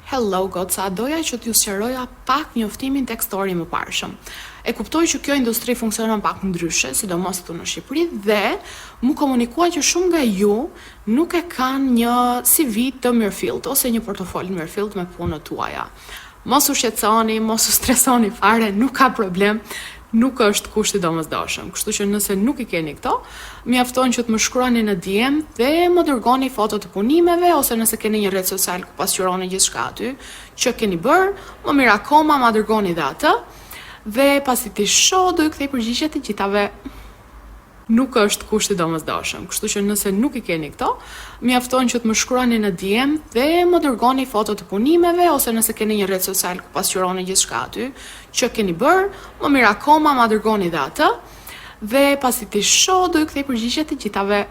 Hello, goca, doja që t'ju sqaroja pak njoftimin tek story më parshëm. E kuptoj që kjo industri funksionon pak ndryshe, sidomos këtu në Shqipëri, dhe mu komunikua që shumë nga ju nuk e kanë një CV të mirëfillt ose një portofol mirëfillt me punët tuaja. Mos u shqetësoni, mos u stresoni fare, nuk ka problem. Nuk është kushti domosdoshëm. Kështu që nëse nuk i keni këto, mjafton që të më shkruani në DM dhe më dërgoni foto të punimeve ose nëse keni një rrjet social ku pasqyroni gjithçka aty që keni bërë, më mirë akoma ma dërgoni dhe atë dhe pasi ti shoh do ju kthej përgjigje të gjithave. Nuk është kushti domosdoshëm. Kështu që nëse nuk i keni këto, mjafton që të më shkruani në DM dhe më dërgoni foto të punimeve ose nëse keni një rrjet social ku pasqyroni gjithçka aty që keni bërë, më mirë akoma ma dërgoni dhe atë dhe pasi ti shoh do ju kthej përgjigje të gjithave.